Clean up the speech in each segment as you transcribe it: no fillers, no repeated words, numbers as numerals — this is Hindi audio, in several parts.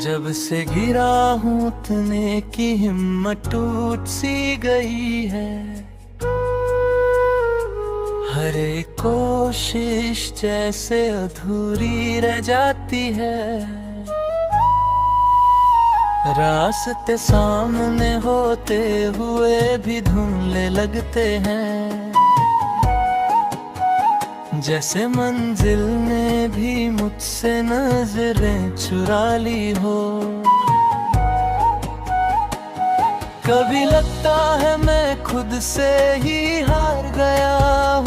जब से गिरा हूँ उतने की हिम्मत टूट सी गई है। हर एक कोशिश जैसे अधूरी रह जाती है। रास्ते सामने होते हुए भी धुंधले लगते हैं। जैसे मंजिल ने भी मुझसे नजरें चुरा ली हो। कभी लगता है मैं खुद से ही हार गया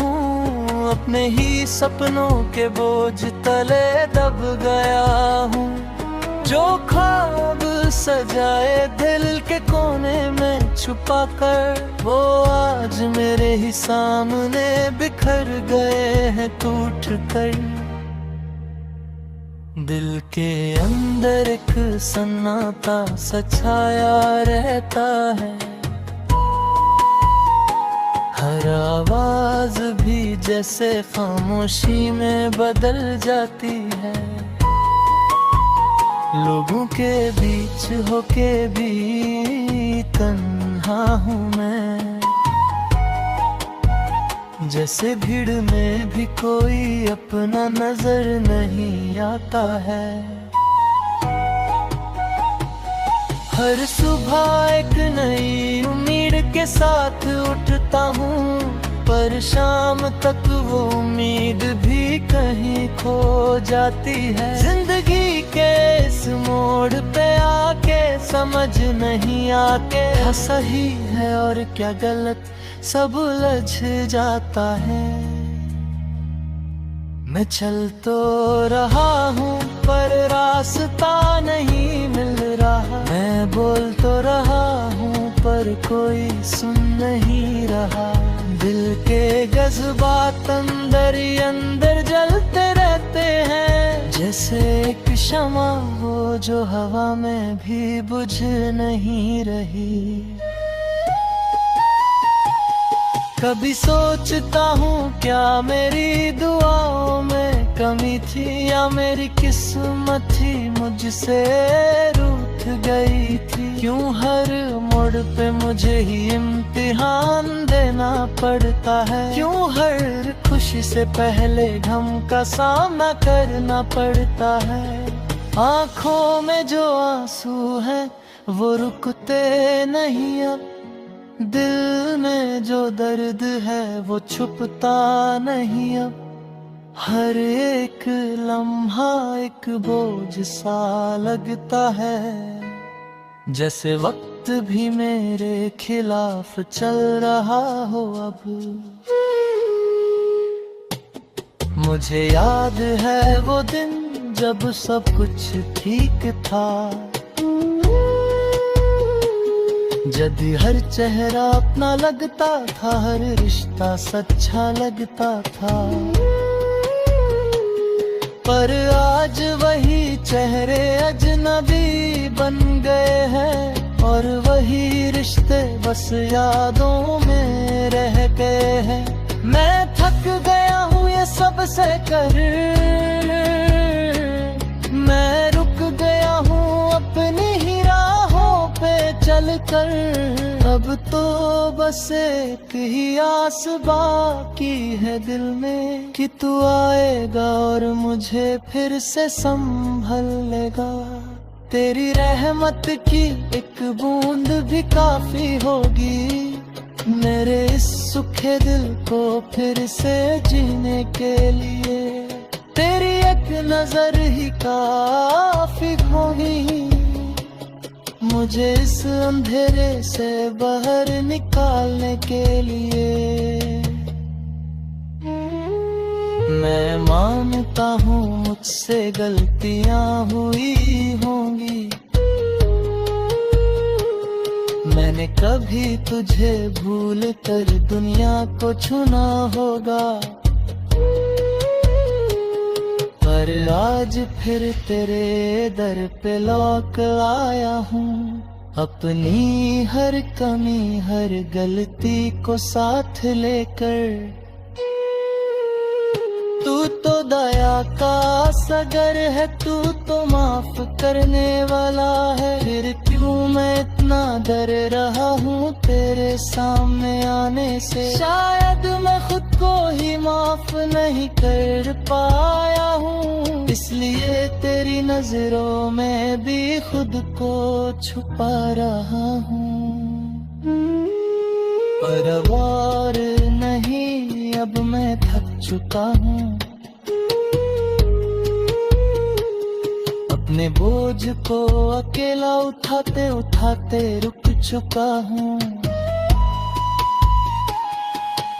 हूँ, अपने ही सपनों के बोझ तले दब गया हूँ। जो ख्वाब सजाए दिल के कोने में छुपा कर, वो आज मेरे ही सामने बिखर गए हैं टूट कर। दिल के अंदर एक सन्नाटा सा छाया रहता है। हर आवाज भी जैसे खामोशी में बदल जाती है। लोगों के बीच होके भी तन्हा हूँ मैं। जैसे भीड़ में भी कोई अपना नजर नहीं आता है। हर सुबह एक नई उम्मीद के साथ उठता हूँ, पर शाम तक वो उम्मीद भी कहीं खो जाती है। जिंदगी के इस मोड़ पे आके समझ नहीं आके, क्या सही है और क्या गलत सब उलझ जाता है। मैं चल तो रहा हूँ पर रास्ता नहीं मिल रहा। मैं बोल तो रहा हूँ पर कोई सुन नहीं रहा। दिल के जज्बात अंदर ही अंदर जलते रहते हैं। जैसे एक शमा हो जो हवा में भी बुझ नहीं रही। कभी सोचता हूँ क्या मेरी दुआओं में कमी थी, या मेरी किस्मत ही मुझसे रूठ गई थी। क्यों हर मोड़ पे मुझे ही इम्तिहान देना पड़ता है। क्यों हर खुशी से पहले गम का सामना करना पड़ता है। आँखों में जो आंसू हैं वो रुकते नहीं अब। दिल में जो दर्द है वो छुपता नहीं अब। हर एक लम्हा एक बोझ सा लगता है। जैसे वक्त भी मेरे खिलाफ चल रहा हो अब। मुझे याद है वो दिन जब सब कुछ ठीक था। जब हर चेहरा अपना लगता था, हर रिश्ता सच्चा लगता था। पर आज वही चेहरे अजनबी बन गए हैं, और वही रिश्ते बस यादों में रह गए हैं। मैं थक गया हूँ ये सब से कर, मैं रुक गया हूँ अपनी ही राहों पे चल कर। अब तो बस एक ही आस बाकी है दिल में, कि तू आएगा और मुझे फिर से संभल लेगा। तेरी रहमत की एक बूंद भी काफी होगी मेरे इस सूखे दिल को फिर से जीने के लिए। तेरी एक नजर ही काफी होगी मुझे इस अंधेरे से बाहर निकालने के लिए। मैं मानता हूँ मुझसे गलतियाँ हुई होंगी। मैंने कभी तुझे भूल कर दुनिया को चुना होगा, पर आज फिर तेरे दर पे लौट आया हूँ। अपनी हर कमी हर गलती को साथ लेकर, तू तो दया का सागर है, तू तो माफ करने वाला है। फिर क्यों मैं इतना डर रहा हूँ तेरे सामने आने से। शायद मैं खुद को ही माफ नहीं कर पाया हूँ, इसलिए तेरी नजरों में भी खुद को छुपा रहा हूँ। परवार नहीं, अब मैं थक चुका हूँ, अपने बोझ को अकेला उठाते उठाते रुक चुका हूँ।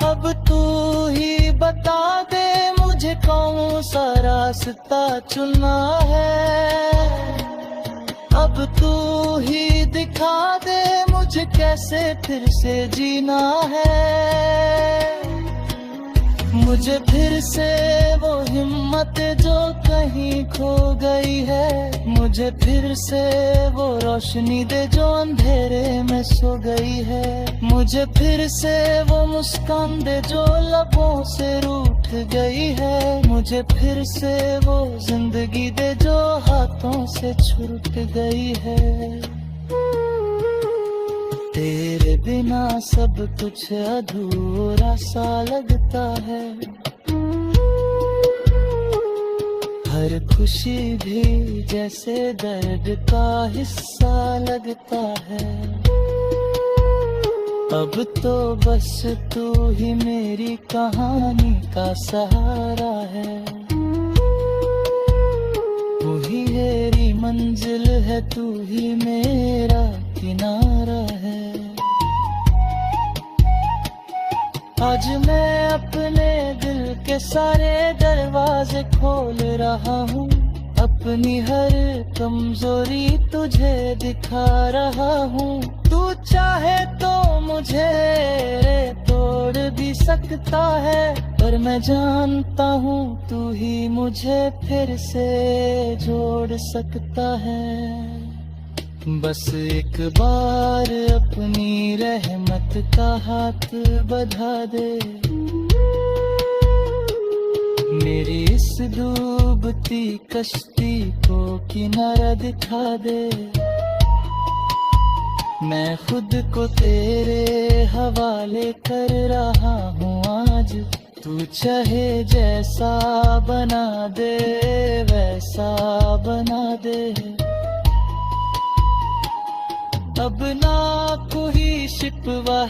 अब तू ही बता दे मुझे कौन सा रास्ता चुनना है। अब तू ही दिखा दे मुझे कैसे फिर से जीना है। मुझे फिर से वो हिम्मत जो कहीं खो गई है, मुझे फिर से वो रोशनी दे जो अंधेरे में सो गई है। मुझे फिर से वो मुस्कान दे जो लबों से रूठ गई है। मुझे फिर से वो जिंदगी दे जो हाथों से छूट गई है। तेरे बिना सब कुछ अधूरा सा लगता है, हर खुशी भी जैसे दर्द का हिस्सा लगता है। अब तो बस तू ही मेरी कहानी का सहारा है, तू ही मेरी मंजिल है, तू ही मेरा किनारा है। आज मैं अपने दिल के सारे दरवाजे खोल रहा हूँ, अपनी हर कमजोरी तुझे दिखा रहा हूँ। तू चाहे तो मुझे तोड़ भी सकता है, पर मैं जानता हूँ तू ही मुझे फिर से जोड़ सकता है। बस एक बार अपनी रहमत का हाथ बढ़ा दे, मेरी इस डूबती कश्ती को किनारा दिखा दे। मैं खुद को तेरे हवाले कर रहा हूँ आज, तू चाहे जैसा बना दे वैसा बना दे। अब ना कोई शिकवा